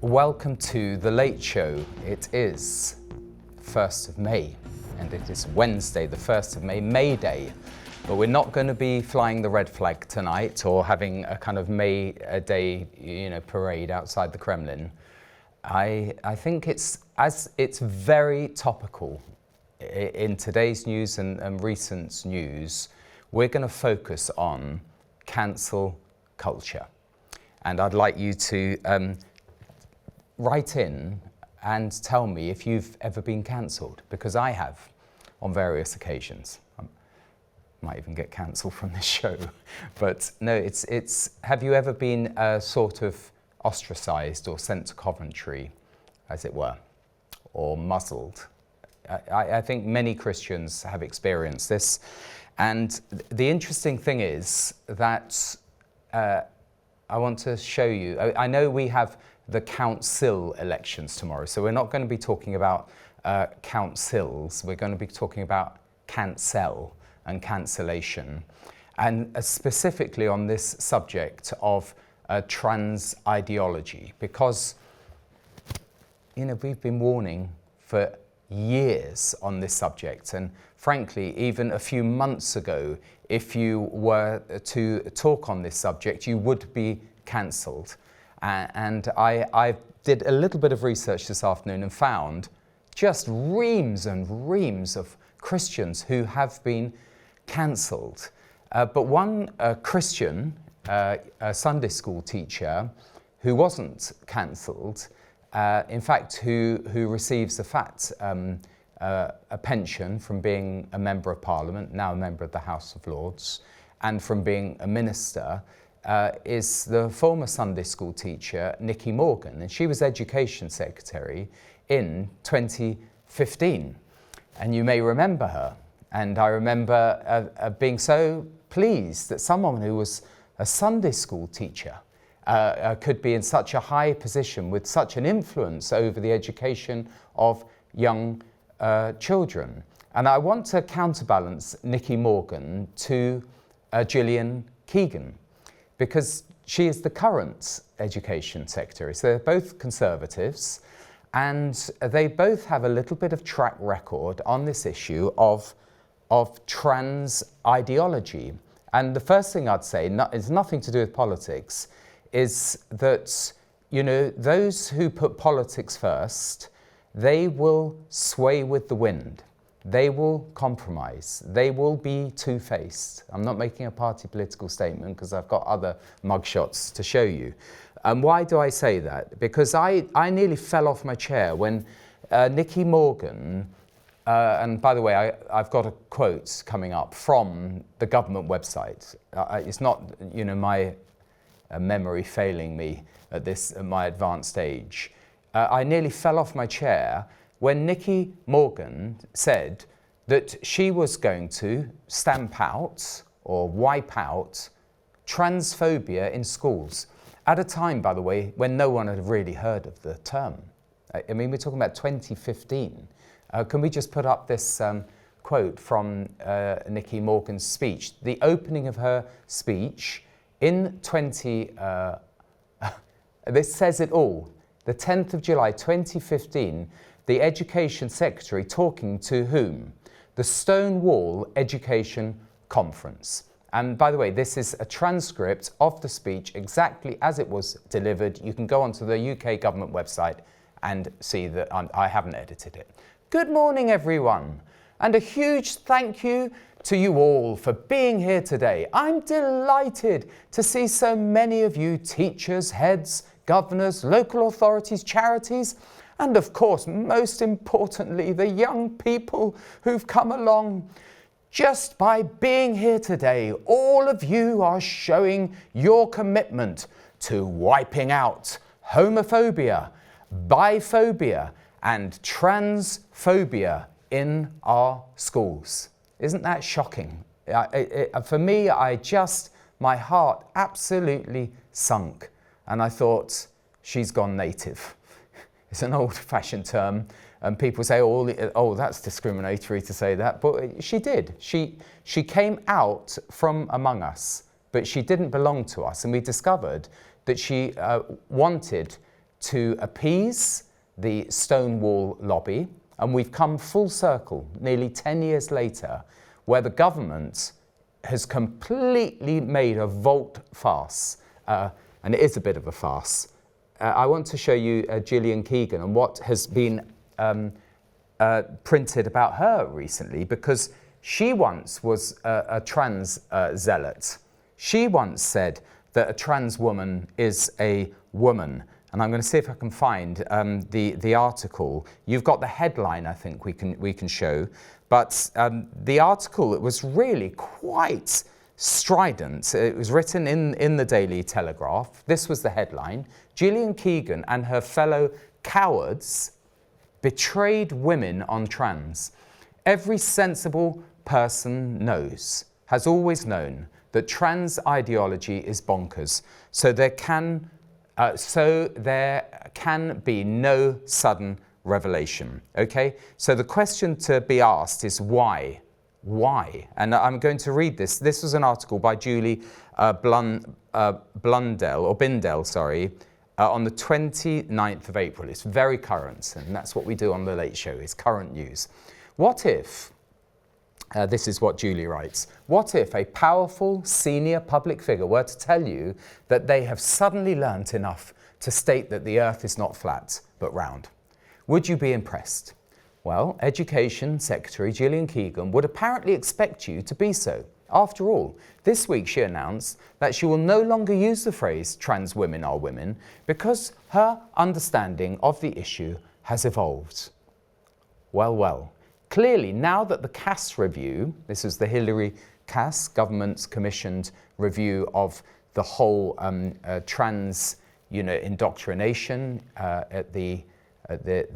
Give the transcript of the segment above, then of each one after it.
Welcome to The Late Show. It is 1st of May, and it is Wednesday, the 1st of May, May Day. But we're not going to be flying the red flag tonight or having a kind of May Day, parade outside the Kremlin. I think it's very topical in today's news and recent news. We're going to focus on cancel culture. And I'd like you to write in and tell me if you've ever been cancelled, because I have on various occasions. I might even get cancelled from this show. But no, it's have you ever been sort of ostracised or sent to Coventry, as it were, or muzzled? I think many Christians have experienced this. And the interesting thing is that I want to show you, I know we have the council elections tomorrow, so we're not going to be talking about councils, we're going to be talking about cancel and cancellation, and specifically on this subject of trans ideology, because we've been warning for years on this subject, and frankly, even a few months ago, if you were to talk on this subject, you would be cancelled. And I did a little bit of research this afternoon and found just reams and reams of Christians who have been cancelled. But one Christian, a Sunday school teacher, who wasn't cancelled, in fact, who receives a pension from being a member of Parliament, now a member of the House of Lords, and from being a minister, is the former Sunday school teacher, Nicky Morgan, and she was Education Secretary in 2015. And you may remember her. And I remember being so pleased that someone who was a Sunday school teacher could be in such a high position with such an influence over the education of young children. And I want to counterbalance Nicky Morgan to Gillian Keegan, because she is the current Education Secretary. So they're both Conservatives, and they both have a little bit of track record on this issue of trans ideology. And the first thing I'd say, it's nothing to do with politics, is that, those who put politics first, they will sway with the wind. They will compromise. They will be two-faced. I'm not making a party political statement because I've got other mugshots to show you. And why do I say that? Because I nearly fell off my chair when Nicky Morgan, and by the way, I've got a quote coming up from the government website. It's not, my memory failing me at my advanced age. I nearly fell off my chair when Nicky Morgan said that she was going to stamp out or wipe out transphobia in schools, at a time, by the way, when no one had really heard of the term. I mean, we're talking about 2015. Can we just put up this quote from Nicky Morgan's speech? The opening of her speech in this says it all. The 10th of July 2015, the Education Secretary talking to whom? The Stonewall Education Conference. And by the way, this is a transcript of the speech exactly as it was delivered. You can go onto the UK government website and see that I haven't edited it. Good morning, everyone, and a huge thank you to you all for being here today. I'm delighted to see so many of you teachers, heads, governors, local authorities, charities, and of course, most importantly, the young people who've come along. Just by being here today, all of you are showing your commitment to wiping out homophobia, biphobia, and transphobia in our schools. Isn't that shocking? For me, my heart absolutely sunk. And I thought, she's gone native. It's an old-fashioned term, and people say, oh, that's discriminatory to say that. But she did. She came out from among us, but she didn't belong to us. And we discovered that she wanted to appease the Stonewall lobby, and we've come full circle nearly 10 years later, where the government has completely made a volte-face, and it is a bit of a farce. I want to show you Gillian Keegan and what has been printed about her recently, because she once was a trans zealot. She once said that a trans woman is a woman. And I'm going to see if I can find the article. You've got the headline, I think we can show, but the article, it was really quite strident. It was written in the Daily Telegraph. This was the headline: Gillian Keegan and her fellow cowards betrayed women on trans. Every sensible person has always known that trans ideology is bonkers. So there can be no sudden revelation, okay? So the question to be asked is why? Why? And I'm going to read this. This was an article by Julie Bindel, on the 29th of April. It's very current, and that's what we do on The Late Show, is current news. What if, this is what Julie writes, what if a powerful senior public figure were to tell you that they have suddenly learnt enough to state that the earth is not flat, but round? Would you be impressed? Well, Education Secretary Gillian Keegan would apparently expect you to be so. After all, this week she announced that she will no longer use the phrase trans women are women because her understanding of the issue has evolved. Well. Clearly, now that the Cass review, this is the Hilary Cass government's commissioned review of the whole trans indoctrination at the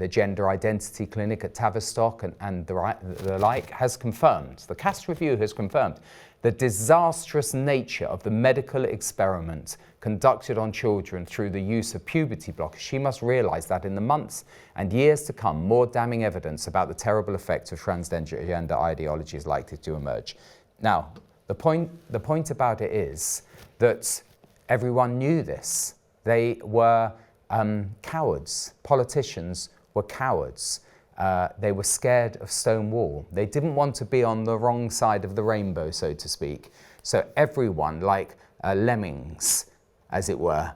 gender identity clinic at Tavistock and the like, has confirmed, the Cass review has confirmed the disastrous nature of the medical experiment conducted on children through the use of puberty blockers. She must realise that in the months and years to come, more damning evidence about the terrible effect of transgender ideology is likely to emerge. Now, the point about it is that everyone knew this. They were cowards. Politicians were cowards. They were scared of Stonewall. They didn't want to be on the wrong side of the rainbow, so to speak. So everyone, like lemmings, as it were,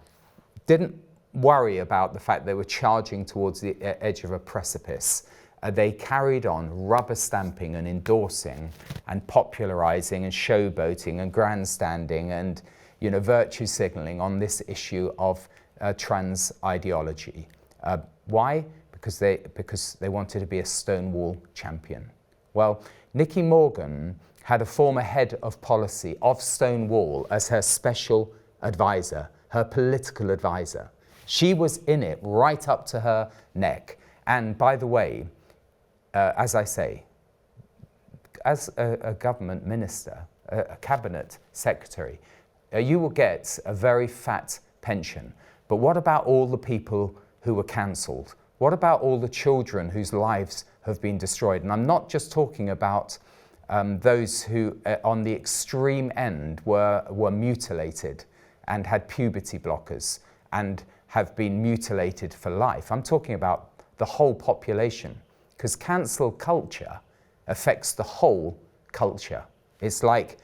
didn't worry about the fact they were charging towards the edge of a precipice. They carried on rubber stamping and endorsing and popularising and showboating and grandstanding and virtue signalling on this issue of trans ideology. Why? Because they wanted to be a Stonewall champion. Well, Nicky Morgan had a former head of policy of Stonewall as her special advisor, her political advisor. She was in it right up to her neck. And by the way, as I say, as a government minister, a cabinet secretary, you will get a very fat pension. But what about all the people who were cancelled? What about all the children whose lives have been destroyed? And I'm not just talking about those who, on the extreme end, were mutilated and had puberty blockers and have been mutilated for life. I'm talking about the whole population, because cancel culture affects the whole culture. It's like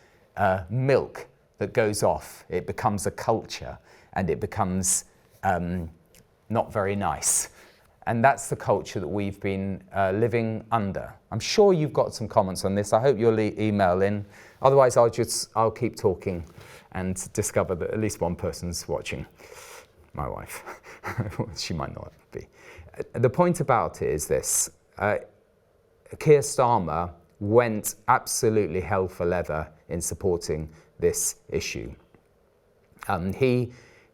milk that goes off. It becomes a culture and it becomes not very nice. And that's the culture that we've been living under. I'm sure you've got some comments on this. I hope you'll email in. Otherwise, I'll keep talking and discover that at least one person's watching. My wife. She might not be. The point about it is this. Keir Starmer went absolutely hell for leather in supporting this issue.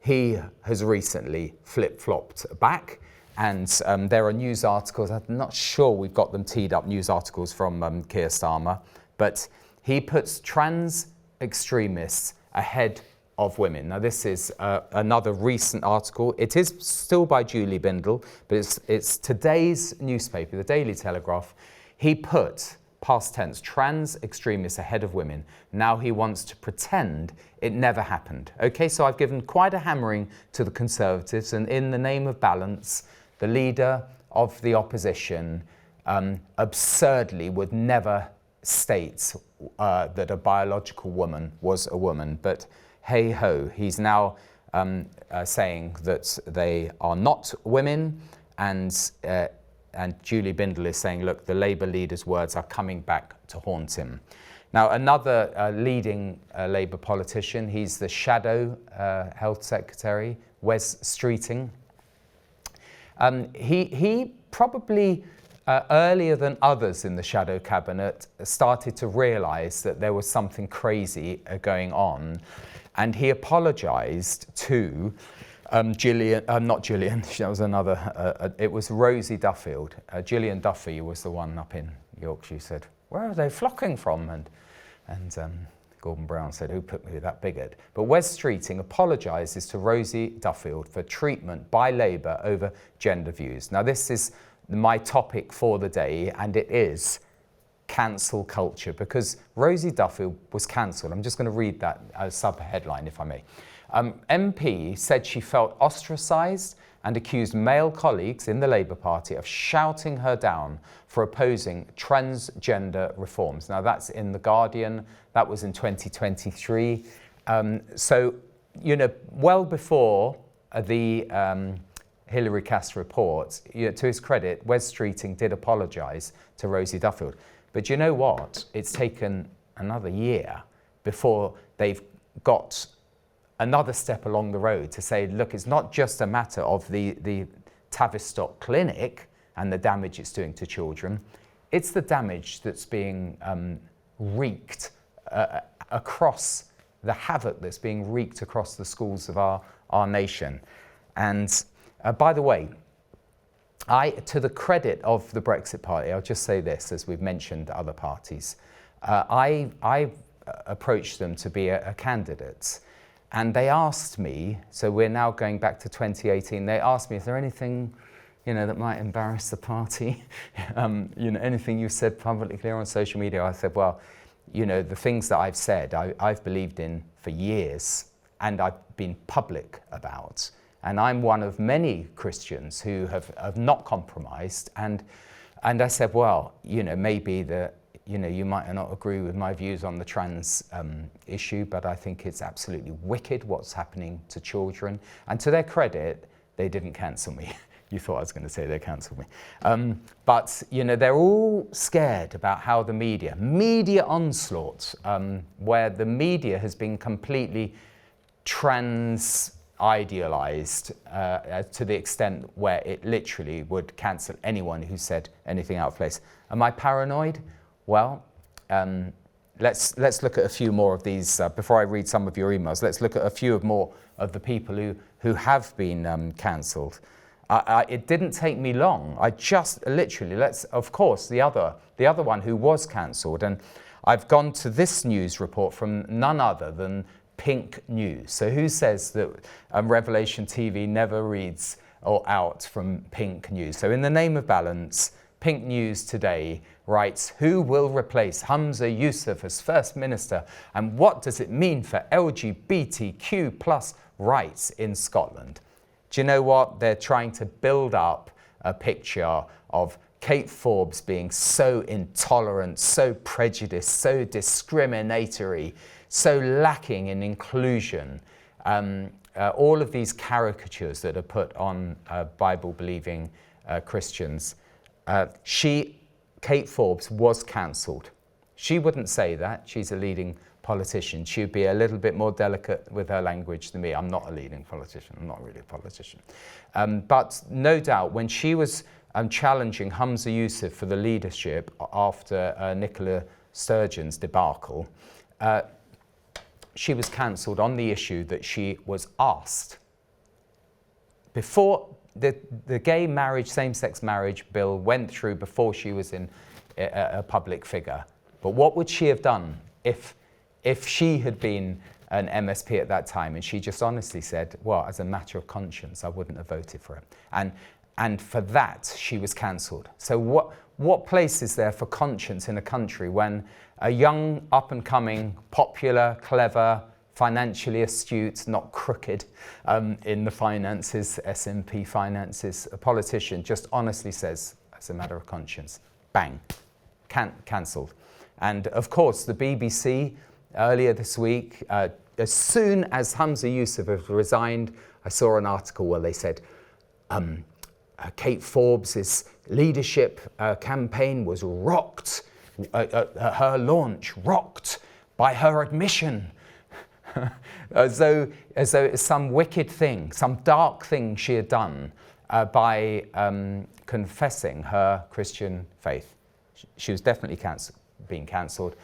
He has recently flip-flopped back. And there are news articles, I'm not sure we've got them teed up, news articles from Keir Starmer, but he puts trans extremists ahead of women. Now this is another recent article. It is still by Julie Bindel, but it's today's newspaper, the Daily Telegraph. He put past tense, trans extremists ahead of women. Now he wants to pretend it never happened. Okay, so I've given quite a hammering to the Conservatives, and in the name of balance, the leader of the opposition absurdly would never state that a biological woman was a woman. But hey ho, he's now saying that they are not women, and Julie Bindel is saying, look, the Labour leader's words are coming back to haunt him. Now, another leading Labour politician, he's the shadow health secretary, Wes Streeting. He probably earlier than others in the shadow cabinet started to realise that there was something crazy going on, and he apologised to Gillian, not Gillian, that was another, it was Rosie Duffield. Gillian Duffy was the one up in Yorkshire who said, where are they flocking from? And Gordon Brown said, who put me with that bigot? But Wes Streeting apologises to Rosie Duffield for treatment by Labour over gender views. Now this is my topic for the day, and it is cancel culture, because Rosie Duffield was cancelled. I'm just going to read that sub-headline, if I may. MP said she felt ostracised and accused male colleagues in the Labour Party of shouting her down for opposing transgender reforms. Now that's in The Guardian, that was in 2023. So, you know, well before the Hilary Cass report, you know, to his credit, Wes Streeting did apologise to Rosie Duffield. But you know what? It's taken another year before they've got another step along the road to say, look, it's not just a matter of the Tavistock Clinic and the damage it's doing to children, it's the damage that's being wreaked across, the havoc that's being wreaked across the schools of our nation. And by the way, to the credit of the Brexit Party, I'll just say this, as we've mentioned other parties, I approached them to be a candidate. And they asked me, so we're now going back to 2018, they asked me, is there anything, you know, that might embarrass the party? You know, anything you said publicly or on social media? I said, well, you know, the things that I've said, I've believed in for years, and I've been public about. And I'm one of many Christians who have not compromised. And I said, well, you know, maybe you know, you might not agree with my views on the trans issue, but I think it's absolutely wicked what's happening to children. And to their credit, they didn't cancel me. You thought I was going to say they cancelled me. But, you know, they're all scared about how the media onslaught, where the media has been completely trans-idealised to the extent where it literally would cancel anyone who said anything out of place. Am I paranoid? Well, let's look at a few more of these before I read some of your emails. Let's look at a few more of the people who have been cancelled. It didn't take me long. I just literally, of course, the other one who was cancelled, and I've gone to this news report from none other than Pink News. So who says that Revelation TV never reads or out from Pink News? So in the name of balance, Pink News today writes, who will replace Humza Yousaf as First Minister, and what does it mean for LGBTQ plus rights in Scotland? Do you know what? They're trying to build up a picture of Kate Forbes being so intolerant, so prejudiced, so discriminatory, so lacking in inclusion. All of these caricatures that are put on Bible-believing Christians. Kate Forbes was cancelled. She wouldn't say that. She's a leading politician. She'd be a little bit more delicate with her language than me. I'm not a leading politician. I'm not really a politician. But no doubt, when she was challenging Humza Yousaf for the leadership after Nicola Sturgeon's debacle, she was cancelled on the issue that she was asked. Before the gay marriage, same-sex marriage bill went through, before she was in a public figure. But what would she have done if she had been an MSP at that time? And she just honestly said, well, as a matter of conscience, I wouldn't have voted for it. And for that, she was cancelled. So what place is there for conscience in a country when a young, up-and-coming, popular, clever, financially astute, not crooked in the finances, S&P finances, a politician just honestly says, as a matter of conscience, bang, cancelled. And of course, the BBC earlier this week, as soon as Humza Yousaf has resigned, I saw an article where they said, Kate Forbes' leadership campaign was rocked, her launch rocked by her admission. as though it's some wicked thing, some dark thing she had done by confessing her Christian faith. She was definitely being cancelled.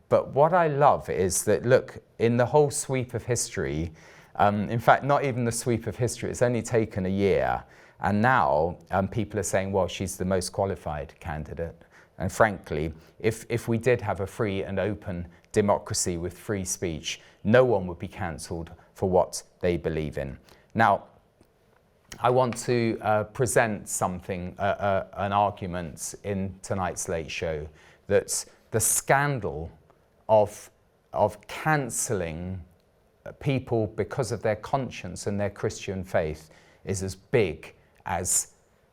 But what I love is that, look, in the whole sweep of history, in fact, not even the sweep of history, it's only taken a year, and now people are saying, well, she's the most qualified candidate. And frankly, if we did have a free and open democracy with free speech, no one would be cancelled for what they believe in. Now, I want to present something, an argument in tonight's Late Show, that the scandal of cancelling people because of their conscience and their Christian faith is as big as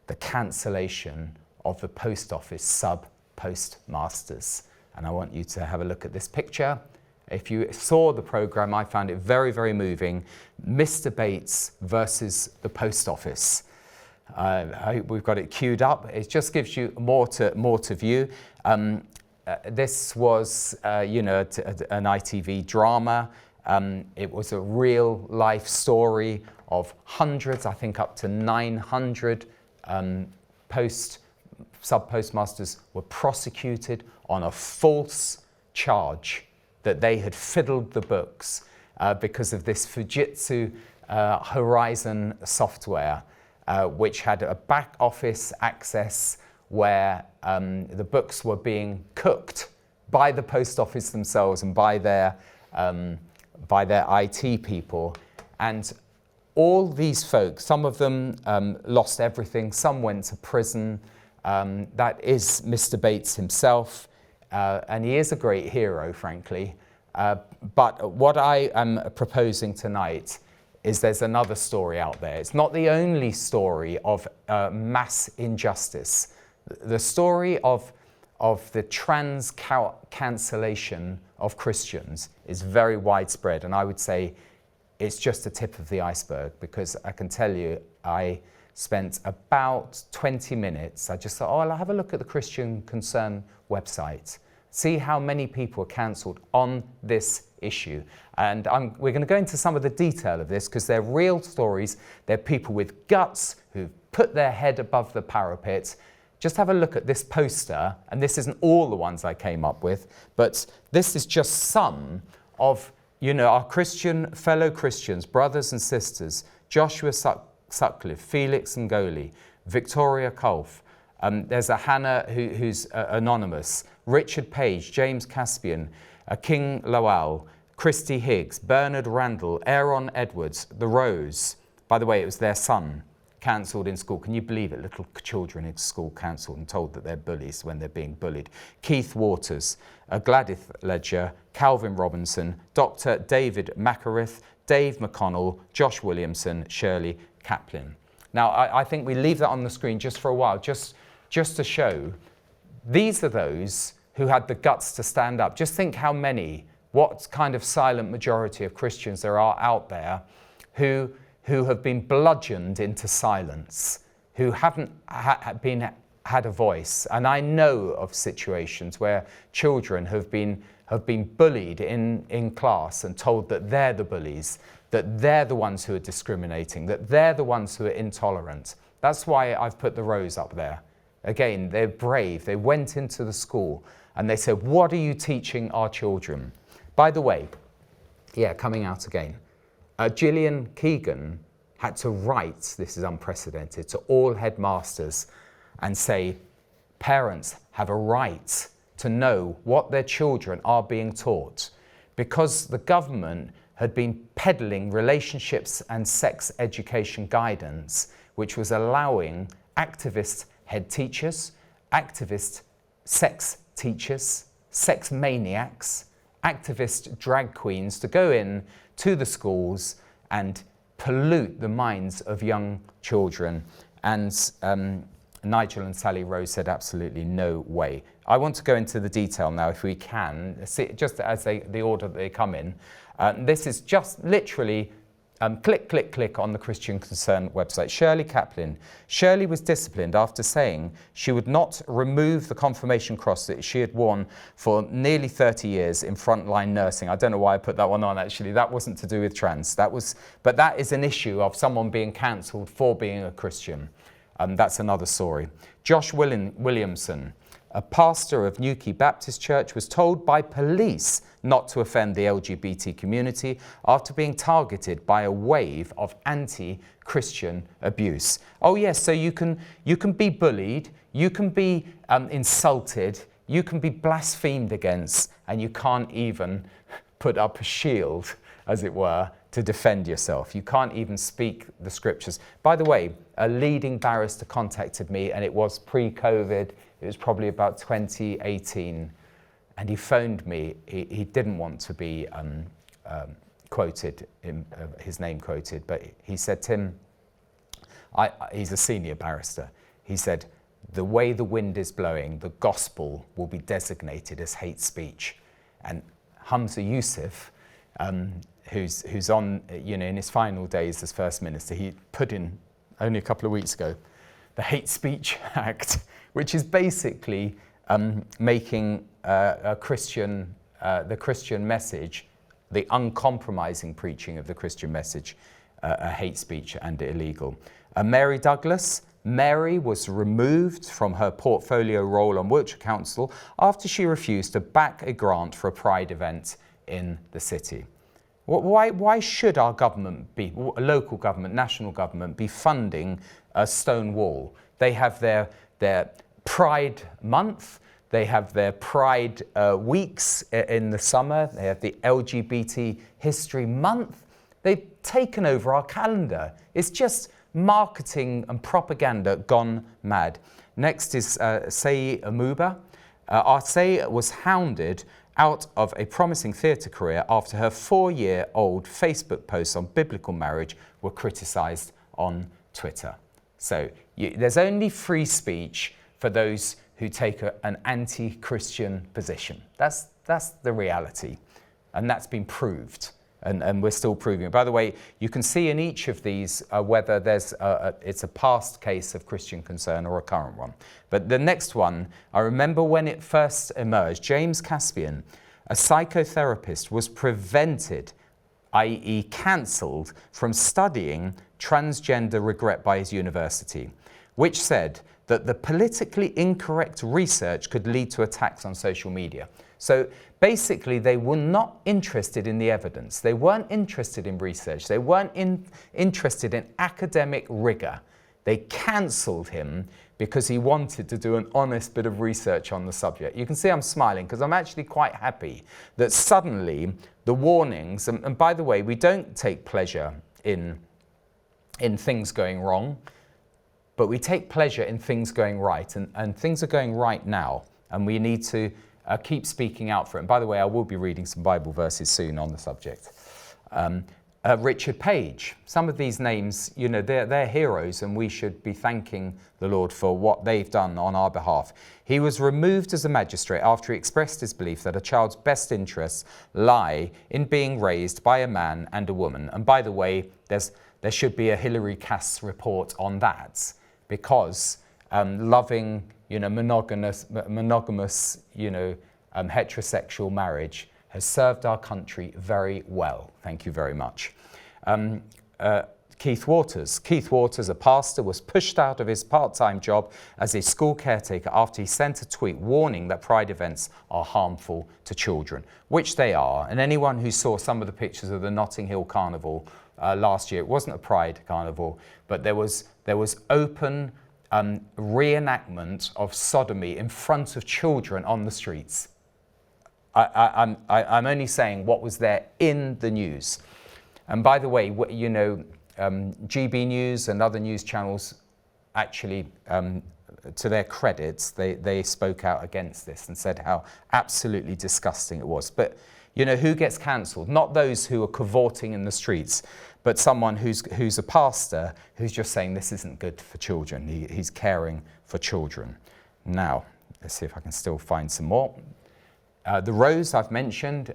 the cancellation of the post office sub-postmasters. And I want you to have a look at this picture. If you saw the programme, I found it very, very moving. Mr. Bates versus the post office. We've got it queued up. It just gives you more to view. This was, an ITV drama. It was a real life story of hundreds, I think up to 900 sub-postmasters were prosecuted on a false charge that they had fiddled the books because of this Fujitsu Horizon software, which had a back office access where the books were being cooked by the post office themselves and by their IT people. And all these folks, some of them lost everything, some went to prison. That is Mr. Bates himself, and he is a great hero, frankly. But what I am proposing tonight is there's another story out there. It's not the only story of mass injustice. The story of the cancellation of Christians is very widespread, and I would say it's just the tip of the iceberg, because I can tell you I spent about 20 minutes. I just thought, I'll have a look at the Christian Concern website, see how many people are cancelled on this issue. And we're going to go into some of the detail of this because they're real stories. They're people with guts who've put their head above the parapet. Just have a look at this poster, and this isn't all the ones I came up with, but this is just some of, our fellow Christians, brothers and sisters, Joshua Sutcliffe, Felix Ngoli, Victoria Kulf. There's a Hannah who's anonymous, Richard Page, James Caspian, King Lowell, Christy Higgs, Bernard Randall, Aaron Edwards, The Rose. By the way, it was their son cancelled in school. Can you believe it? Little children in school cancelled and told that they're bullies when they're being bullied. Keith Waters, Gladys Ledger, Calvin Robinson, Dr. David Macarith, Dave McConnell, Josh Williamson, Shirley Kaplan. Now, I think we leave that on the screen just for a while, just to show these are those who had the guts to stand up. Just think how many, what kind of silent majority of Christians there are out there who have been bludgeoned into silence, who haven't had a voice. And I know of situations where children have been bullied in class and told that they're the bullies, that they're the ones who are discriminating, that they're the ones who are intolerant. That's why I've put the Rose up there. Again, they're brave. They went into the school and they said, what are you teaching our children? By the way, coming out again, Gillian Keegan had to write, this is unprecedented, to all headmasters and say, parents have a right to know what their children are being taught, because the government had been peddling relationships and sex education guidance, which was allowing activist head teachers, activist sex teachers, sex maniacs, activist drag queens to go in to the schools and pollute the minds of young children. And Nigel and Sally Rose said absolutely no way. I want to go into the detail now if we can, just as the order that they come in. This is just literally click, click, click on the Christian Concern website. Shirley Kaplan. Shirley was disciplined after saying she would not remove the confirmation cross that she had worn for nearly 30 years in frontline nursing. I don't know why I put that one on, actually. That wasn't to do with trans. But that is an issue of someone being cancelled for being a Christian. That's another story. Josh Williamson, a pastor of Newquay Baptist Church, was told by police not to offend the LGBT community after being targeted by a wave of anti-Christian abuse. Oh yes, so you can be bullied, you can be insulted, you can be blasphemed against, and you can't even put up a shield, as it were, to defend yourself. You can't even speak the scriptures. By the way, a leading barrister contacted me, and it was pre-COVID. It was probably about 2018, and he phoned me. He didn't want to be quoted, his name quoted, but he said, Tim, he's a senior barrister. He said, the way the wind is blowing, the gospel will be designated as hate speech. And Hamza Yusuf, who's on, in his final days as First Minister, he put in only a couple of weeks ago the Hate Speech Act, which is basically making the Christian message, the uncompromising preaching of the Christian message, a hate speech and illegal. Mary Douglas. Mary was removed from her portfolio role on Wiltshire Council after she refused to back a grant for a Pride event in the city. Why should our government local government, national government, be funding a stone wall? They have their Pride month, they have their Pride weeks in the summer, they have the LGBT History Month. They've taken over our calendar. It's just marketing and propaganda gone mad. Next is Sei Amuba. Sei was hounded out of a promising theatre career after her 4-year-old Facebook posts on biblical marriage were criticised on Twitter. So there's only free speech for those who take an anti-Christian position. That's the reality, and that's been proved. And we're still proving it. By the way, you can see in each of these whether it's a past case of Christian Concern or a current one. But the next one, I remember when it first emerged, James Caspian, a psychotherapist, was prevented, i.e. cancelled, from studying transgender regret by his university, which said that the politically incorrect research could lead to attacks on social media. So basically, they were not interested in the evidence. They weren't interested in research. They weren't interested in academic rigor. They cancelled him because he wanted to do an honest bit of research on the subject. You can see I'm smiling because I'm actually quite happy that suddenly the warnings, and by the way, we don't take pleasure in things going wrong, but we take pleasure in things going right, and things are going right now, and we need to keep speaking out for it. And by the way, I will be reading some Bible verses soon on the subject. Richard Page. Some of these names, they're heroes, and we should be thanking the Lord for what they've done on our behalf. He was removed as a magistrate after he expressed his belief that a child's best interests lie in being raised by a man and a woman. And by the way, there should be a Hilary Cass report on that, because loving monogamous, heterosexual marriage has served our country very well. Thank you very much. Keith Waters. Keith Waters, a pastor, was pushed out of his part-time job as a school caretaker after he sent a tweet warning that Pride events are harmful to children, which they are. And anyone who saw some of the pictures of the Notting Hill Carnival last year, it wasn't a Pride carnival, but there was open reenactment of sodomy in front of children on the streets. I'm only saying what was there in the news. And by the way, GB News and other news channels actually, to their credit, they spoke out against this and said how absolutely disgusting it was. But, you know, who gets cancelled? Not those who are cavorting in the streets, but someone who's a pastor who's just saying this isn't good for children. He's caring for children. Now, let's see if I can still find some more. The Rose I've mentioned,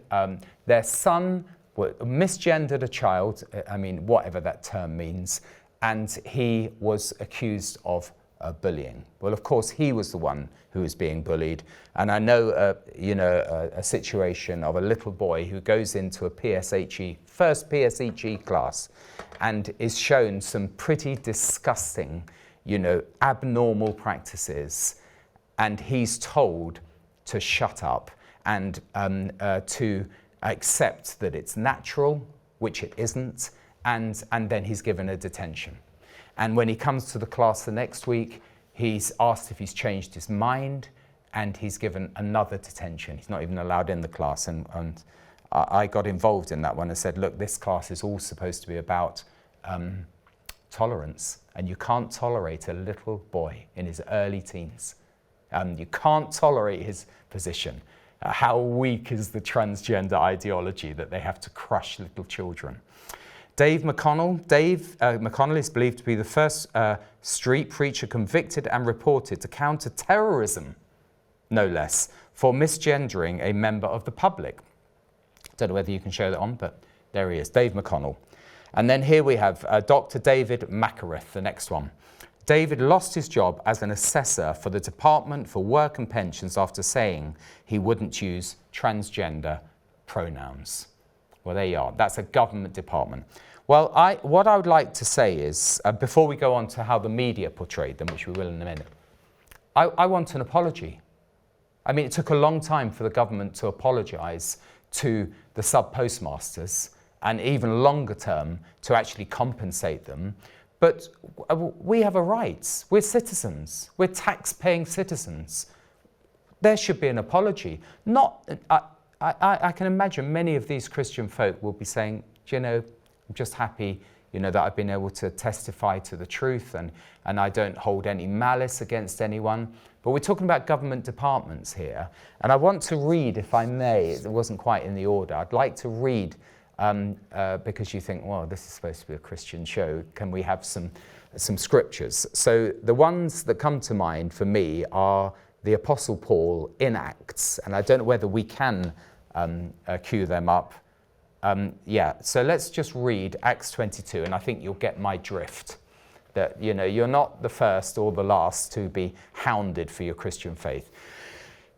their son misgendered a child, I mean, whatever that term means, and he was accused of bullying. Well, of course, he was the one who was being bullied. And I know, a situation of a little boy who goes into a first PSHE class and is shown some pretty disgusting, abnormal practices. And he's told to shut up and to accept that it's natural, which it isn't, and then he's given a detention. And when he comes to the class the next week, he's asked if he's changed his mind, and he's given another detention. He's not even allowed in the class. And I got involved in that one and said, look, this class is all supposed to be about tolerance, and you can't tolerate a little boy in his early teens. You can't tolerate his position. How weak is the transgender ideology that they have to crush little children? Dave McConnell. McConnell is believed to be the first street preacher convicted and reported to counter terrorism, no less, for misgendering a member of the public. Don't know whether you can show that on, but there he is, Dave McConnell. And then here we have Dr. David Macareth, the next one. David lost his job as an assessor for the Department for Work and Pensions after saying he wouldn't use transgender pronouns. Well, there you are. That's a government department. Well, what I would like to say is, before we go on to how the media portrayed them, which we will in a minute, I want an apology. I mean, it took a long time for the government to apologise to the sub-postmasters, and even longer term to actually compensate them. But we have a right. We're citizens. We're tax-paying citizens. There should be an apology. I can imagine many of these Christian folk will be saying, I'm just happy, that I've been able to testify to the truth and I don't hold any malice against anyone. But we're talking about government departments here. And I want to read, if I may, it wasn't quite in the order, I'd like to read because you think, well, this is supposed to be a Christian show. Can we have some scriptures? So the ones that come to mind for me are the Apostle Paul in Acts, and I don't know whether we can cue them up. So let's just read Acts 22, and I think you'll get my drift. That, you're not the first or the last to be hounded for your Christian faith.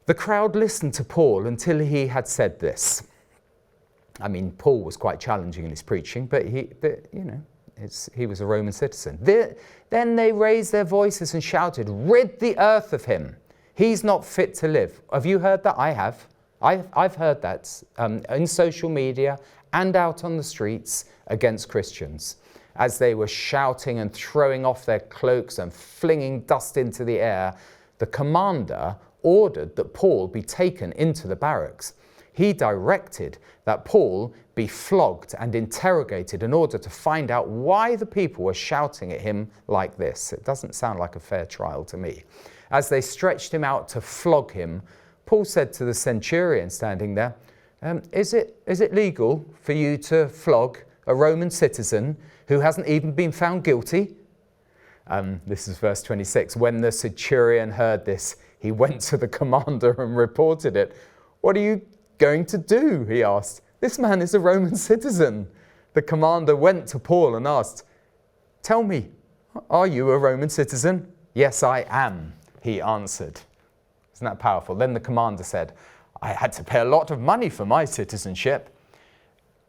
The crowd listened to Paul until he had said this. I mean, Paul was quite challenging in his preaching, but he was a Roman citizen. Then they raised their voices and shouted, "Rid the earth of him. He's not fit to live." Have you heard that? I have. I've heard that in social media and out on the streets against Christians, as they were shouting and throwing off their cloaks and flinging dust into the air. The commander ordered that Paul be taken into the barracks. He directed that Paul be flogged and interrogated in order to find out why the people were shouting at him like this. It doesn't sound like a fair trial to me. As they stretched him out to flog him, Paul said to the centurion standing there, is it legal for you to flog a Roman citizen who hasn't even been found guilty? This is verse 26. When the centurion heard this, he went to the commander and reported it. "What are you going to do?" he asked. "This man is a Roman citizen." The commander went to Paul and asked, "Tell me, are you a Roman citizen?" "Yes, I am," he answered. Isn't that powerful? Then the commander said, "I had to pay a lot of money for my citizenship."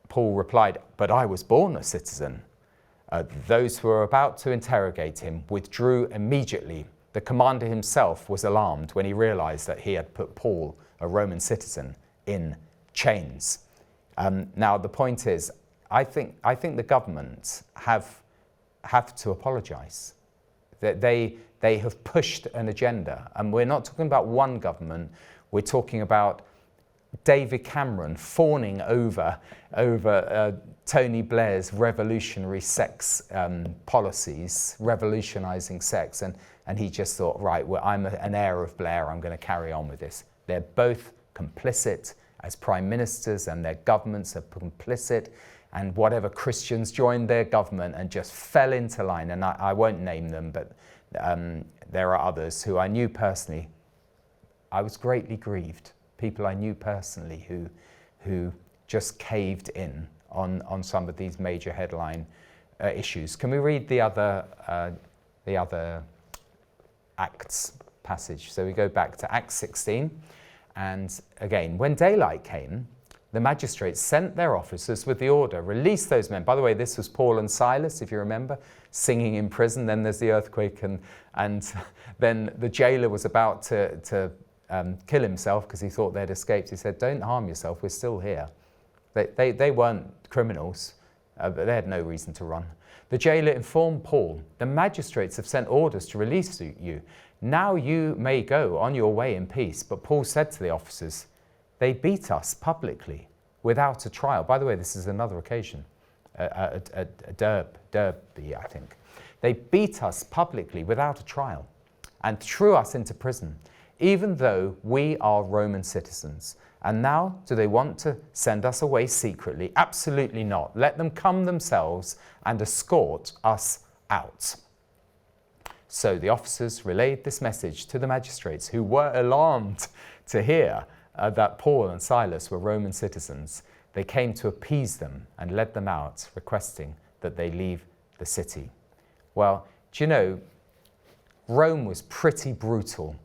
Paul replied, "But I was born a citizen." Those who were about to interrogate him withdrew immediately. The commander himself was alarmed when he realized that he had put Paul, a Roman citizen, in chains. Now the point is, I think the government have to apologise. That they have pushed an agenda, and we're not talking about one government. We're talking about David Cameron fawning over Tony Blair's revolutionary sex policies, revolutionising sex, and he just thought, right, well, I'm an heir of Blair, I'm going to carry on with this. They're both complicit as prime ministers, and their governments are complicit, and whatever Christians joined their government and just fell into line, and I won't name them, but there are others who I knew personally. I was greatly grieved. People I knew personally who just caved in on some of these major headline issues. Can we read the other Acts passage? So we go back to Acts 16, and again, when daylight came, the magistrates sent their officers with the order, release those men. By the way, this was Paul and Silas, if you remember, singing in prison. Then there's the earthquake, and then the jailer was about to kill himself because he thought they'd escaped. He said, don't harm yourself, we're still here. They weren't criminals, but they had no reason to run. The jailer informed Paul, the magistrates have sent orders to release you. Now you may go on your way in peace. But Paul said to the officers, they beat us publicly without a trial. By the way, this is another occasion, Derby, I think. They beat us publicly without a trial and threw us into prison, even though we are Roman citizens. And now, do they want to send us away secretly? Absolutely not. Let them come themselves and escort us out. So the officers relayed this message to the magistrates, who were alarmed to hear that Paul and Silas were Roman citizens. They came to appease them and led them out, requesting that they leave the city. Well, do you know, Rome was pretty brutal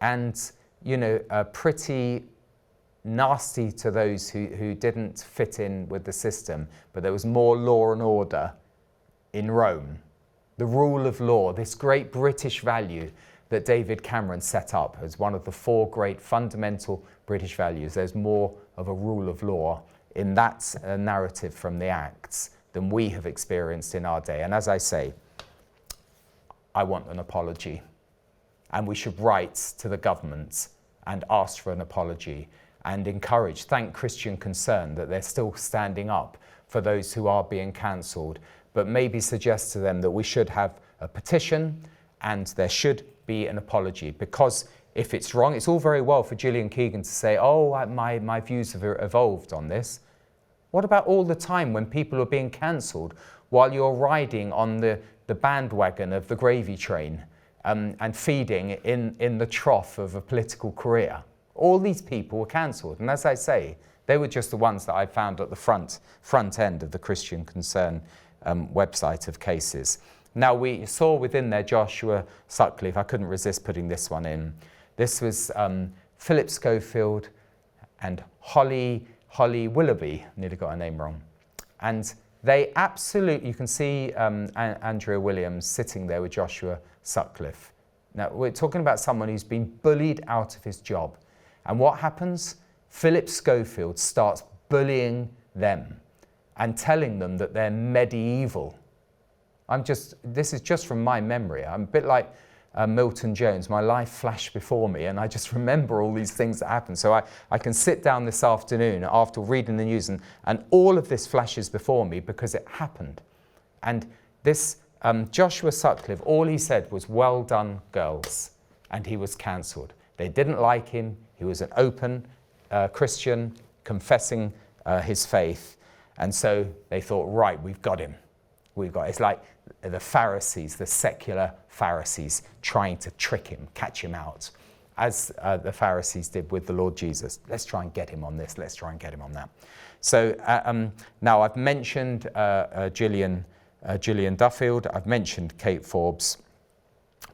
and, pretty nasty to those who didn't fit in with the system, but there was more law and order in Rome. The rule of law, this great British value that David Cameron set up as one of the 4 great fundamental British values. There's more of a rule of law in that narrative from the Acts than we have experienced in our day. And as I say, I want an apology. And we should write to the government and ask for an apology and encourage, thank Christian Concern that they're still standing up for those who are being cancelled, but maybe suggest to them that we should have a petition and there should be an apology. Because if it's wrong, it's all very well for Gillian Keegan to say, oh, my views have evolved on this. What about all the time when people are being cancelled while you're riding on the bandwagon of the gravy train and feeding in the trough of a political career? All these people were cancelled. And as I say, they were just the ones that I found at the front end of the Christian Concern website of cases. Now, we saw within there Joshua Sutcliffe. I couldn't resist putting this one in. This was Philip Schofield and Holly Willoughby, nearly got her name wrong. And they absolutely, you can see Andrea Williams sitting there with Joshua Sutcliffe. Now, we're talking about someone who's been bullied out of his job. And what happens? Philip Schofield starts bullying them and telling them that they're medieval. This is just from my memory. I'm a bit like Milton Jones. My life flashed before me and I just remember all these things that happened. So I can sit down this afternoon after reading the news and all of this flashes before me because it happened. And this Joshua Sutcliffe, all he said was, well done, girls. And he was cancelled. They didn't like him. He was an open Christian confessing his faith. And so they thought, right, we've got him. It's like the Pharisees, the secular Pharisees, trying to trick him, catch him out, as the Pharisees did with the Lord Jesus. Let's try and get him on this. Let's try and get him on that. So now I've mentioned Gillian Duffield. I've mentioned Kate Forbes.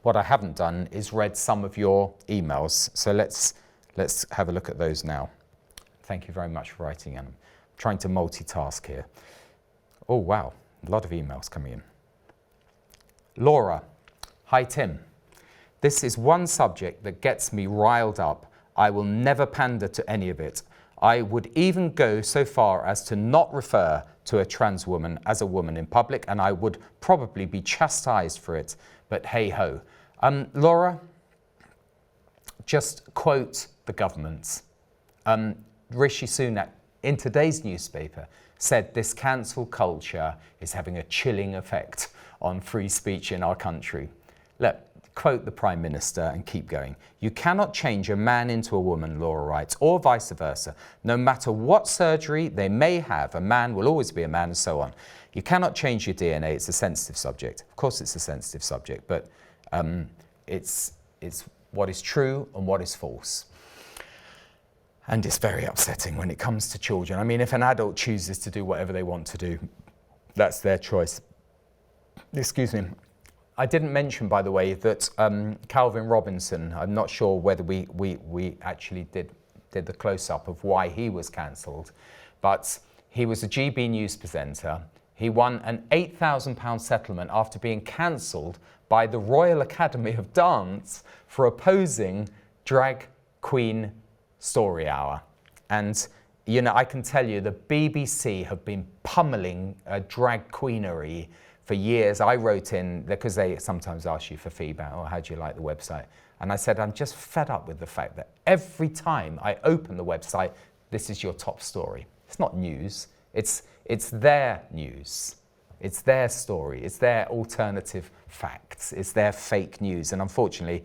What I haven't done is read some of your emails. So let's have a look at those now. Thank you very much for writing in. I'm trying to multitask here. Oh, wow. A lot of emails coming in. Laura, hi Tim. This is one subject that gets me riled up. I will never pander to any of it. I would even go so far as to not refer to a trans woman as a woman in public, and I would probably be chastised for it. But hey ho. Laura, just quote the government. Rishi Sunak, in today's newspaper, said this cancel culture is having a chilling effect on free speech in our country. Look, quote the Prime Minister and keep going. You cannot change a man into a woman, Laura writes, or vice versa. No matter what surgery they may have, a man will always be a man, and so on. You cannot change your DNA. It's a sensitive subject. Of course it's a sensitive subject, but it's what is true and what is false. And it's very upsetting when it comes to children. I mean, if an adult chooses to do whatever they want to do, that's their choice. Excuse me. I didn't mention, by the way, that Calvin Robinson, I'm not sure whether we actually did the close-up of why he was cancelled, but he was a GB News presenter. He won an £8,000 settlement after being cancelled by the Royal Academy of Dance for opposing drag queen story hour. And, you know, I can tell you the BBC have been pummeling drag queenery for years. I wrote in, because they sometimes ask you for feedback, or how do you like the website? And I said, I'm just fed up with the fact that every time I open the website, this is your top story. It's not news, it's their news. It's their story, it's their alternative facts, it's their fake news. And unfortunately,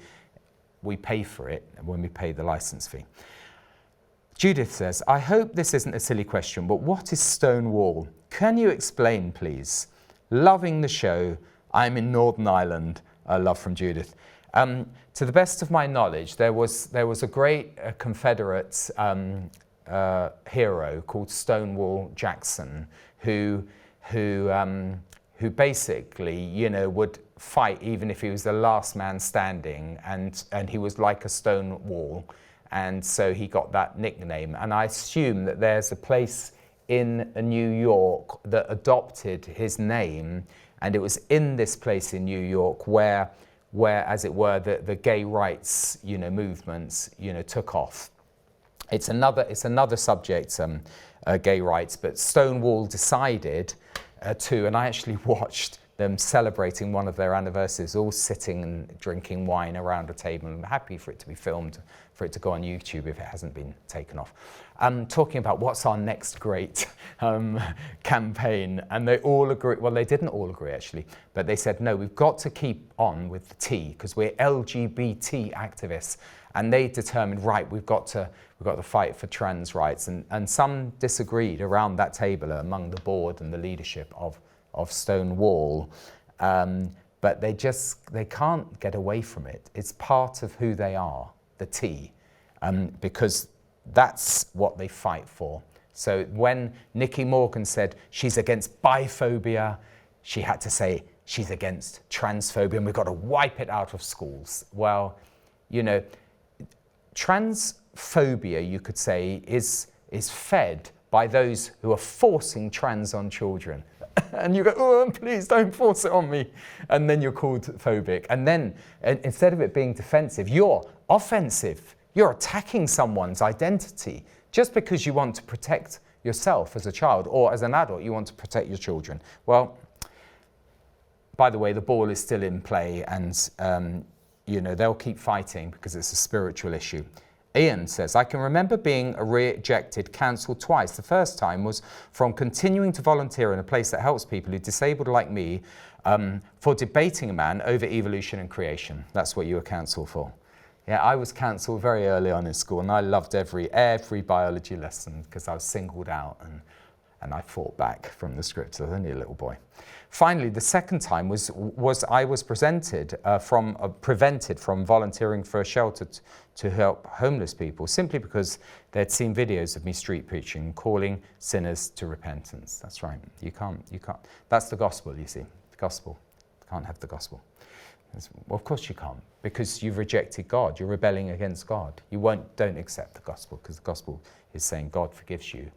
we pay for it when we pay the license fee. Judith says, I hope this isn't a silly question, but what is Stonewall? Can you explain, please? Loving the show. I'm in Northern Ireland. Love from Judith. To the best of my knowledge, there was a great Confederate hero called Stonewall Jackson who basically, you know, would fight even if he was the last man standing, and he was like a stone wall. And so he got that nickname. And I assume that there's a place in New York that adopted his name. And it was in this place in New York where as it were, the gay rights, you know, movements, you know, took off. It's another subject, gay rights, but Stonewall decided to, and I actually watched them celebrating one of their anniversaries, all sitting and drinking wine around a table. I'm happy for it to be filmed, for it to go on YouTube if it hasn't been taken off. Talking about what's our next great campaign, and they all agree. Well, they didn't all agree actually, but they said no, we've got to keep on with the T because we're LGBT activists, and they determined right, we've got to fight for trans rights, and some disagreed around that table among the board and the leadership of Stonewall, but they can't get away from it. It's part of who they are, the T, because that's what they fight for. So when Nicky Morgan said she's against biphobia, she had to say she's against transphobia, and we've got to wipe it out of schools. Well, you know, transphobia, you could say, is fed by those who are forcing trans on children. And you go, oh, please don't force it on me. And then you're called phobic. And then instead of it being defensive, you're offensive. You're attacking someone's identity just because you want to protect yourself as a child, or as an adult, you want to protect your children. Well, by the way, the ball is still in play, and you know, they'll keep fighting because it's a spiritual issue. Ian says, I can remember being rejected, cancelled twice. The first time was from continuing to volunteer in a place that helps people who are disabled like me for debating a man over evolution and creation. That's what you were cancelled for. Yeah, I was cancelled very early on in school, and I loved every biology lesson because I was singled out, and I fought back from the script. I was only a little boy. Finally, the second time was I was prevented from volunteering for a shelter to help homeless people, simply because they'd seen videos of me street preaching, calling sinners to repentance. That's right. You can't. That's the gospel, you see. The gospel. You can't have the gospel. Well, of course you can't, because you've rejected God. You're rebelling against God. Don't accept the gospel, because the gospel is saying God forgives you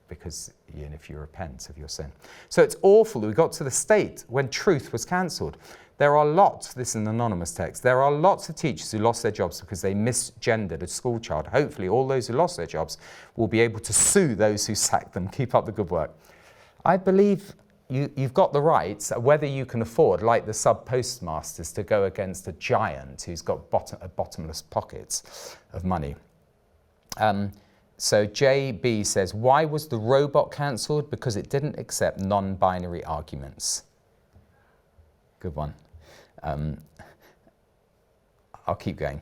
because if you repent of your sin. So it's awful that we got to the state when truth was cancelled. There are lots, this is an anonymous text, there are lots of teachers who lost their jobs because they misgendered a school child. Hopefully all those who lost their jobs will be able to sue those who sacked them. Keep up the good work. I believe you've got the rights, whether you can afford, like the sub-postmasters, to go against a giant who's got bottomless pockets of money. So JB says, why was the robot cancelled? Because it didn't accept non-binary arguments. Good one. I'll keep going.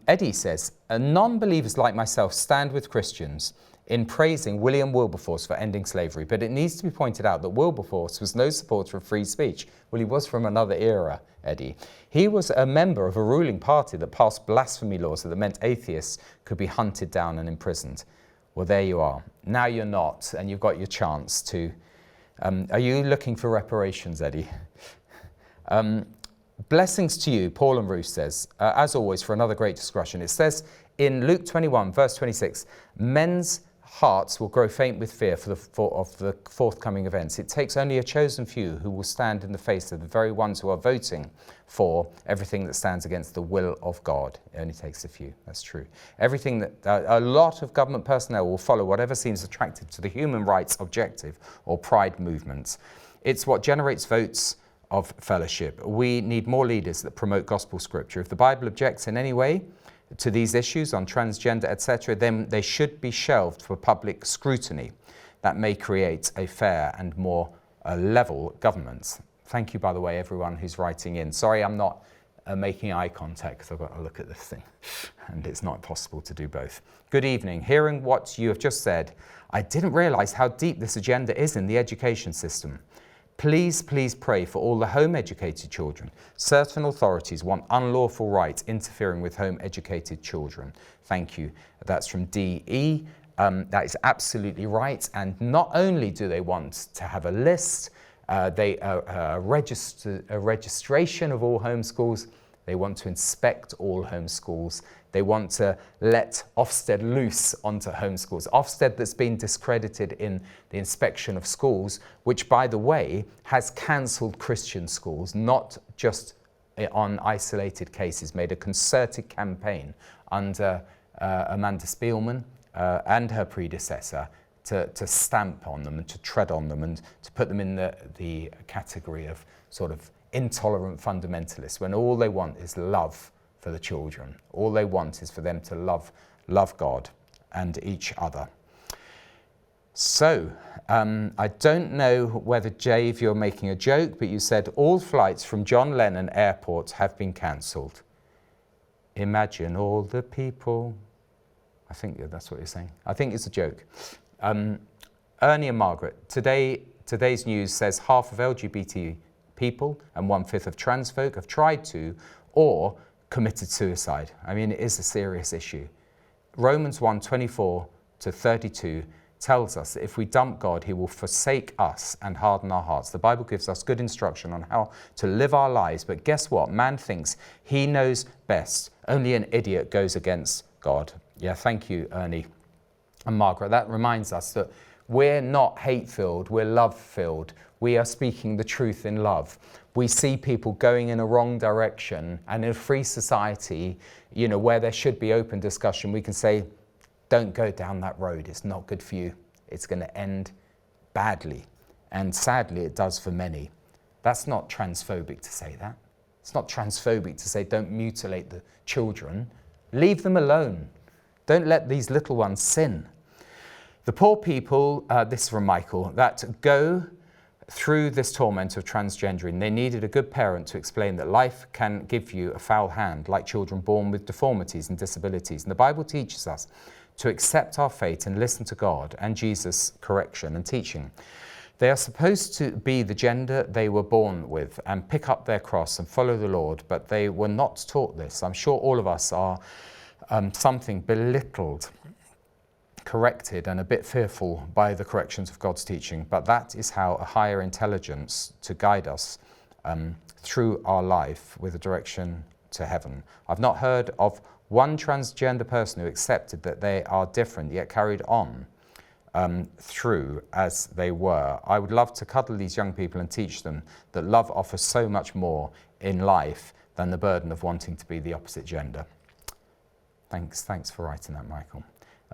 Eddie says, non-believers like myself stand with Christians in praising William Wilberforce for ending slavery, but it needs to be pointed out that Wilberforce was no supporter of free speech. Well, he was from another era, Eddie. He was a member of a ruling party that passed blasphemy laws that meant atheists could be hunted down and imprisoned. Well, there you are. Now you're not, and you've got your chance to... are you looking for reparations, Eddie? Blessings to you, Paul and Ruth says, as always, for another great discussion. It says in Luke 21, verse 26, men's hearts will grow faint with fear of the forthcoming events. It takes only a chosen few who will stand in the face of the very ones who are voting for everything that stands against the will of God. It only takes a few. That's true. Everything that a lot of government personnel will follow whatever seems attractive to the human rights objective or pride movements. It's what generates votes of fellowship. We need more leaders that promote gospel scripture. If the Bible objects in any way to these issues on transgender, etc., then they should be shelved for public scrutiny. That may create a fair and more level government. Thank you, by the way, everyone who's writing in. Sorry, I'm not making eye contact because I've got to look at this thing, and it's not possible to do both. Good evening. Hearing what you have just said, I didn't realise how deep this agenda is in the education system. Please, please pray for all the home-educated children. Certain authorities want unlawful rights interfering with home-educated children. Thank you. That's from DE. That is absolutely right. And not only do they want to have a list, a registration of all homeschools, they want to inspect all homeschools. They want to let Ofsted loose onto homeschools. Ofsted that's been discredited in the inspection of schools, which, by the way, has cancelled Christian schools, not just on isolated cases, made a concerted campaign under Amanda Spielman and her predecessor to stamp on them and to tread on them and to put them in the category of sort of intolerant fundamentalists, when all they want is love for the children. All they want is for them to love God and each other. So, I don't know whether, Jave, you're making a joke, but you said all flights from John Lennon Airport have been cancelled. Imagine all the people. I think that's what you're saying. I think it's a joke. Ernie and Margaret, today's news says half of LGBT people and 1/5 of trans folk have tried to or committed suicide. I mean, it is a serious issue. Romans 1:24-32 tells us that if we dump God, he will forsake us and harden our hearts. The Bible gives us good instruction on how to live our lives, but guess what? Man thinks he knows best. Only an idiot goes against God. Yeah, thank you, Ernie and Margaret. That reminds us that we're not hate-filled, we're love-filled. We are speaking the truth in love. We see people going in a wrong direction, and in a free society, where there should be open discussion, we can say, don't go down that road. It's not good for you. It's going to end badly. And sadly, it does for many. That's not transphobic to say that. It's not transphobic to say don't mutilate the children. Leave them alone. Don't let these little ones sin. The poor people, this is from Michael, that go through this torment of transgendering, they needed a good parent to explain that life can give you a foul hand, like children born with deformities and disabilities. And the Bible teaches us to accept our fate and listen to God and Jesus' correction and teaching. They are supposed to be the gender they were born with and pick up their cross and follow the Lord, but they were not taught this. I'm sure all of us are something belittled, corrected, and a bit fearful by the corrections of God's teaching, but that is how a higher intelligence to guide us through our life with a direction to heaven. I've not heard of one transgender person who accepted that they are different yet carried on through as they were. I would love to cuddle these young people and teach them that love offers so much more in life than the burden of wanting to be the opposite gender. Thanks for writing that, Michael.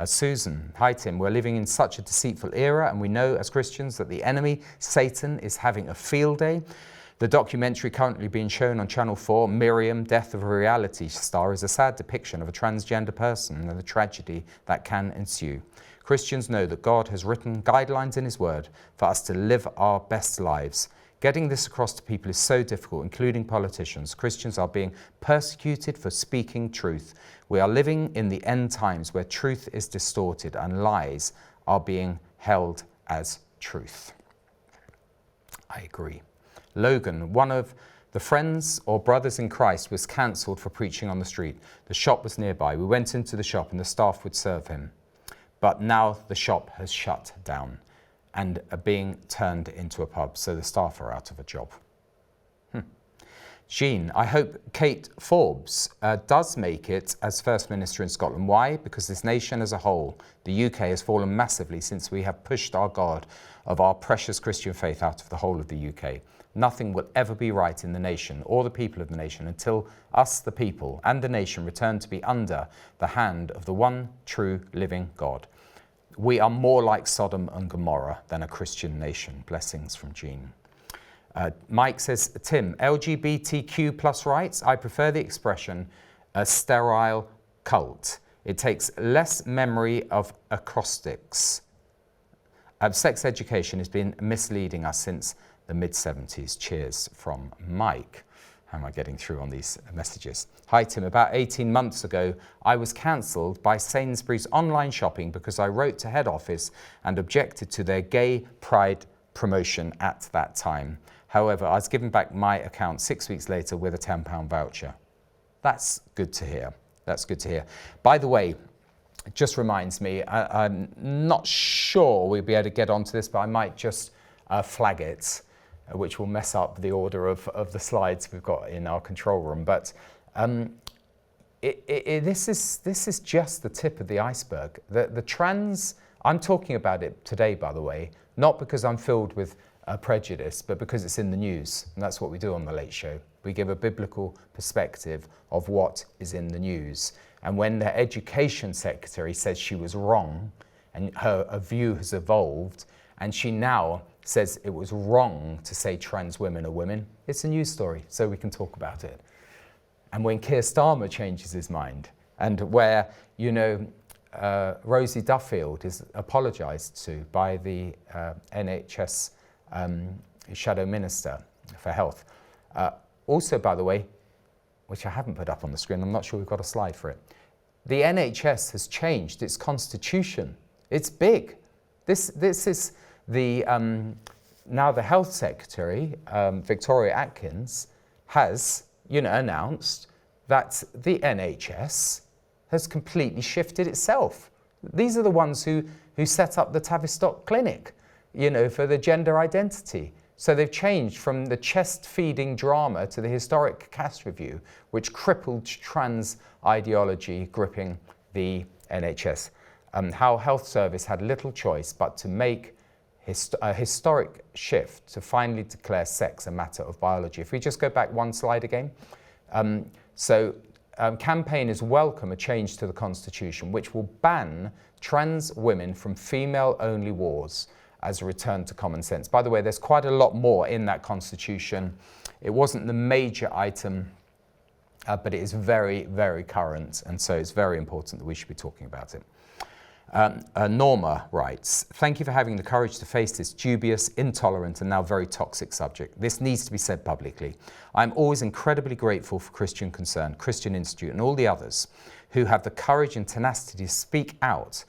Susan, hi Tim, we're living in such a deceitful era, and we know as Christians that the enemy, Satan, is having a field day. The documentary currently being shown on Channel 4, Miriam, Death of a Reality Star, is a sad depiction of a transgender person and the tragedy that can ensue. Christians know that God has written guidelines in His Word for us to live our best lives. Getting this across to people is so difficult, including politicians. Christians are being persecuted for speaking truth. We are living in the end times where truth is distorted and lies are being held as truth. I agree. Logan, one of the friends or brothers in Christ, was cancelled for preaching on the street. The shop was nearby. We went into the shop and the staff would serve him. But now the shop has shut down and are being turned into a pub, so the staff are out of a job. Jean, I hope Kate Forbes does make it as First Minister in Scotland. Why? Because this nation as a whole, the UK, has fallen massively since we have pushed our God of our precious Christian faith out of the whole of the UK. Nothing will ever be right in the nation or the people of the nation until us, the people, and the nation return to be under the hand of the one true living God. We are more like Sodom and Gomorrah than a Christian nation. Blessings from Jean. Mike says, Tim, LGBTQ plus rights, I prefer the expression a sterile cult. It takes less memory of acrostics. Sex education has been misleading us since the mid-70s. Cheers from Mike. How am I getting through on these messages? Hi Tim, about 18 months ago, I was cancelled by Sainsbury's online shopping because I wrote to head office and objected to their gay pride promotion at that time. However, I was given back my account 6 weeks later with a £10 voucher. That's good to hear. That's good to hear. By the way, it just reminds me, I'm not sure we'll be able to get onto this, but I might just flag it, which will mess up the order of the slides we've got in our control room. But this is just the tip of the iceberg. The trans, I'm talking about it today, by the way, not because I'm filled with prejudice, but because it's in the news. And that's what we do on The Late Show. We give a biblical perspective of what is in the news. And when the Education Secretary says she was wrong and her view has evolved, and she now says it was wrong to say trans women are women, it's a news story, so we can talk about it. And when Keir Starmer changes his mind, and where, you know, Rosie Duffield is apologised to by the NHS Shadow Minister for Health. Also, by the way, which I haven't put up on the screen, I'm not sure we've got a slide for it. The NHS has changed its constitution. It's big. This is the now the Health Secretary, Victoria Atkins, has announced that the NHS has completely shifted itself. These are the ones who set up the Tavistock Clinic, for the gender identity. So they've changed from the chest-feeding drama to the historic caste review, which crippled trans ideology gripping the NHS. How Health Service had little choice but to make a historic shift to finally declare sex a matter of biology. If we just go back one slide again. Campaigners welcome a change to the Constitution which will ban trans women from female-only wars as a return to common sense. By the way, there's quite a lot more in that Constitution. It wasn't the major item, but it is very, very current, and so it's very important that we should be talking about it. Norma writes, thank you for having the courage to face this dubious, intolerant and now very toxic subject. This needs to be said publicly. I'm always incredibly grateful for Christian Concern, Christian Institute and all the others who have the courage and tenacity to speak out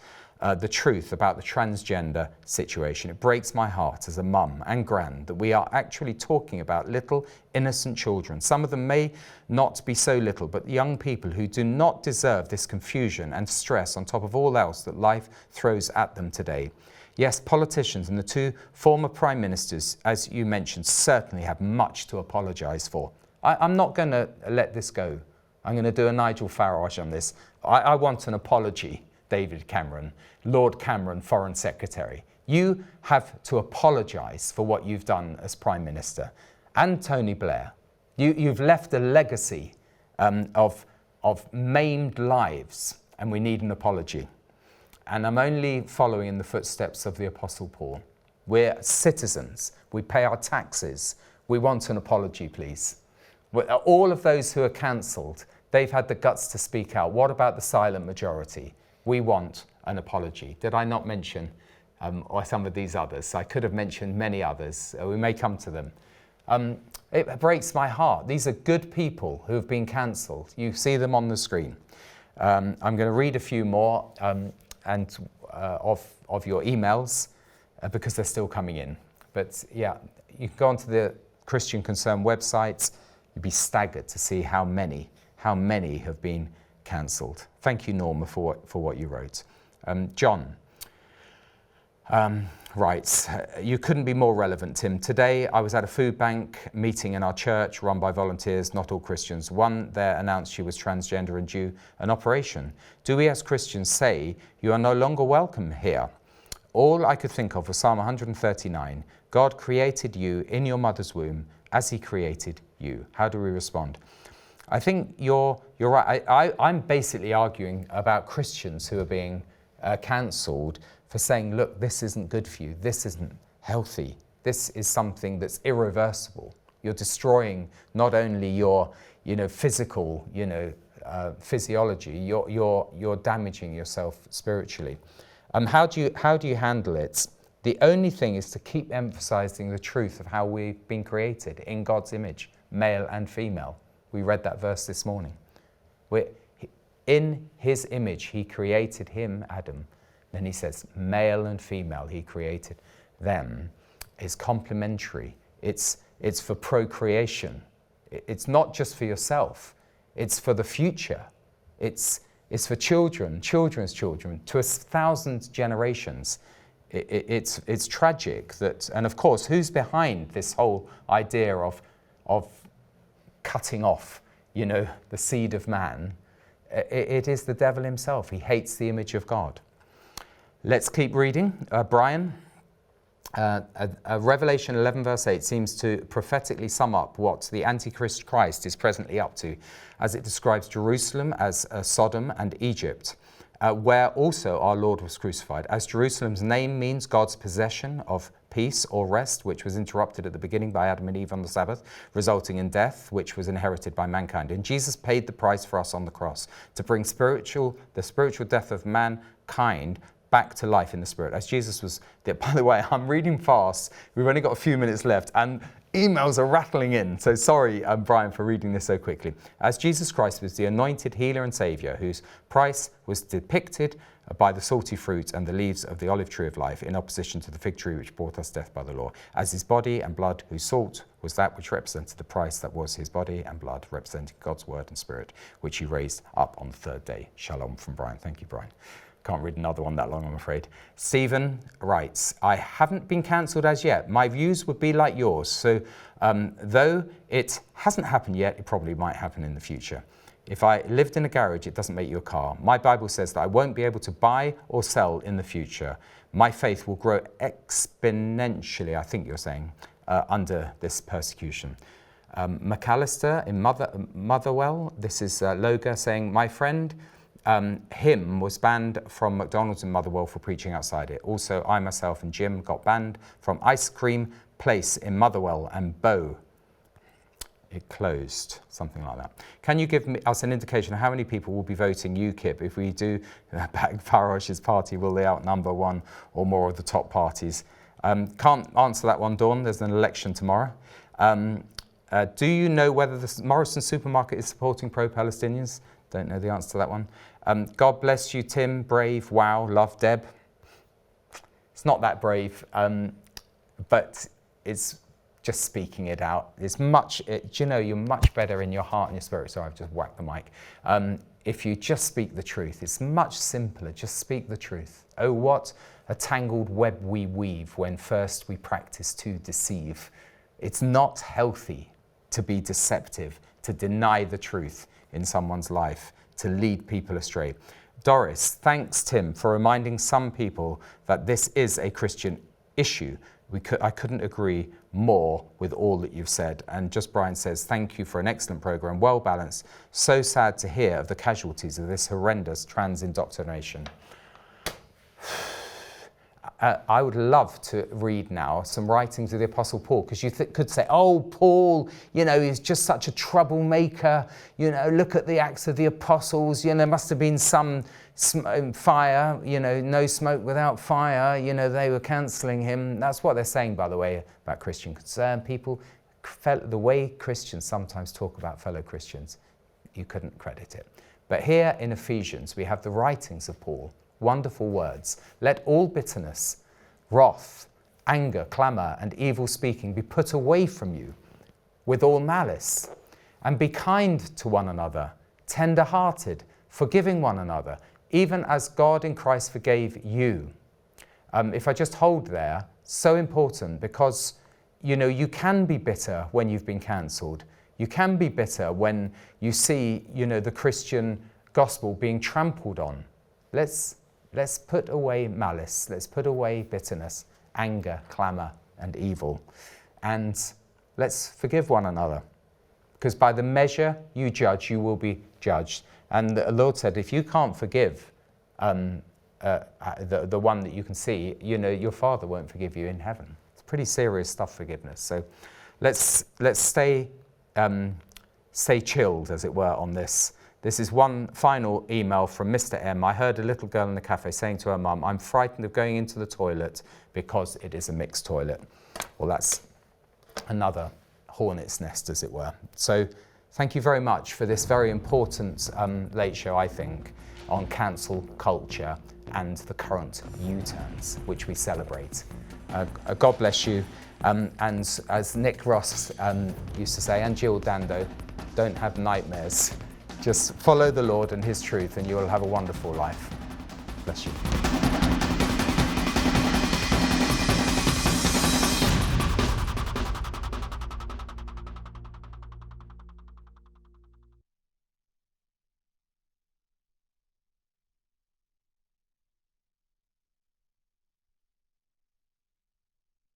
the truth about the transgender situation. It breaks my heart as a mum and gran that we are actually talking about little innocent children. Some of them may not be so little, but young people who do not deserve this confusion and stress on top of all else that life throws at them today. Yes, politicians and the two former prime ministers, as you mentioned, certainly have much to apologise for. I'm not going to let this go. I'm going to do a Nigel Farage on this. I want an apology. David Cameron, Lord Cameron, Foreign Secretary. You have to apologise for what you've done as Prime Minister. And Tony Blair, you've left a legacy of maimed lives, and we need an apology. And I'm only following in the footsteps of the Apostle Paul. We're citizens. We pay our taxes. We want an apology, please. All of those who are cancelled, they've had the guts to speak out. What about the silent majority? We want an apology. Did I not mention or some of these others? I could have mentioned many others. We may come to them. It breaks my heart. These are good people who have been cancelled. You see them on the screen. I'm going to read a few more of your emails because they're still coming in. But yeah, you can go onto the Christian Concern website. You'd be staggered to see how many have been cancelled. Thank you, Norma, for what you wrote. John writes, you couldn't be more relevant, Tim. Today I was at a food bank meeting in our church run by volunteers, not all Christians. One there announced she was transgender and due an operation. Do we as Christians say, you are no longer welcome here? All I could think of was Psalm 139. God created you in your mother's womb as he created you. How do we respond? I think you're right. I'm basically arguing about Christians who are being cancelled for saying, look, this isn't good for you. This isn't healthy. This is something that's irreversible. You're destroying not only your, physical, physiology. You're damaging yourself spiritually. How do you handle it? The only thing is to keep emphasizing the truth of how we've been created in God's image, male and female. We read that verse this morning. In his image, he created him, Adam. Then he says, male and female, he created them. It's complementary. It's for procreation. It's not just for yourself. It's for the future. It's for children, children's children, to 1,000 generations. It's tragic that, and of course, who's behind this whole idea of cutting off, the seed of man? It is the devil himself. He hates the image of God. Let's keep reading. Brian, Revelation 11 verse 8 seems to prophetically sum up what the Antichrist Christ is presently up to, as it describes Jerusalem as Sodom and Egypt, where also our Lord was crucified. As Jerusalem's name means God's possession of peace or rest, which was interrupted at the beginning by Adam and Eve on the Sabbath, resulting in death, which was inherited by mankind. And Jesus paid the price for us on the cross to bring the spiritual death of mankind back to life in the spirit. As Jesus was, by the way, I'm reading fast. We've only got a few minutes left and emails are rattling in. So sorry, Brian, for reading this so quickly. As Jesus Christ was the anointed healer and saviour, whose price was depicted by the salty fruit and the leaves of the olive tree of life in opposition to the fig tree which brought us death by the law. As his body and blood, whose salt was that which represented the price that was his body and blood, representing God's word and spirit, which he raised up on the third day. Shalom from Brian. Thank you, Brian. Can't read another one that long, I'm afraid. Stephen writes, I haven't been cancelled as yet. My views would be like yours. So though it hasn't happened yet, it probably might happen in the future. If I lived in a garage, it doesn't make you a car. My Bible says that I won't be able to buy or sell in the future. My faith will grow exponentially, I think you're saying, under this persecution. McAllister in Motherwell, this is Loga saying, my friend, him was banned from McDonald's in Motherwell for preaching outside it. Also, I myself and Jim got banned from Ice Cream Place in Motherwell and Bow. It closed, something like that. Can you give us an indication of how many people will be voting UKIP if we do back Farroge's party? Will they outnumber one or more of the top parties? Can't answer that one, Dawn. There's an election tomorrow. Do you know whether the Morrison supermarket is supporting pro-Palestinians? Don't know the answer to that one. God bless you, Tim. Brave. Wow. Love, Deb. It's not that brave, but it's just speaking it out. It's much, you're much better in your heart and your spirit. Sorry, I've just whacked the mic. If you just speak the truth, it's much simpler. Just speak the truth. Oh, what a tangled web we weave when first we practice to deceive. It's not healthy to be deceptive, to deny the truth in someone's life, to lead people astray. Doris, thanks, Tim, for reminding some people that this is a Christian issue. I couldn't agree more with all that you've said. And just Brian says, thank you for an excellent program, well balanced. So sad to hear of the casualties of this horrendous trans indoctrination. I would love to read now some writings of the Apostle Paul, because you could say, oh, Paul, he's just such a troublemaker. Look at the Acts of the Apostles. There must have been some fire, no smoke without fire. They were cancelling him. That's what they're saying, by the way, about Christian Concern people. The way Christians sometimes talk about fellow Christians, you couldn't credit it. But here in Ephesians, we have the writings of Paul. Wonderful words. Let all bitterness, wrath, anger, clamour, and evil speaking be put away from you with all malice. And be kind to one another, tender-hearted, forgiving one another, even as God in Christ forgave you. If I just hold there, so important, because you can be bitter when you've been cancelled. You can be bitter when you see the Christian gospel being trampled on. Let's put away malice. Let's put away bitterness, anger, clamour, and evil. And let's forgive one another. Because by the measure you judge, you will be judged. And the Lord said, if you can't forgive the one that you can see, your Father won't forgive you in heaven. It's pretty serious stuff, forgiveness. So let's stay chilled, as it were, on this. This is one final email from Mr. M. I heard a little girl in the cafe saying to her mum, I'm frightened of going into the toilet because it is a mixed toilet. Well, that's another hornet's nest, as it were. So thank you very much for this very important late show, I think, on cancel culture and the current U-turns, which we celebrate. God bless you. And as Nick Ross used to say, and Jill Dando, don't have nightmares. Just follow the Lord and his truth, and you will have a wonderful life. Bless you.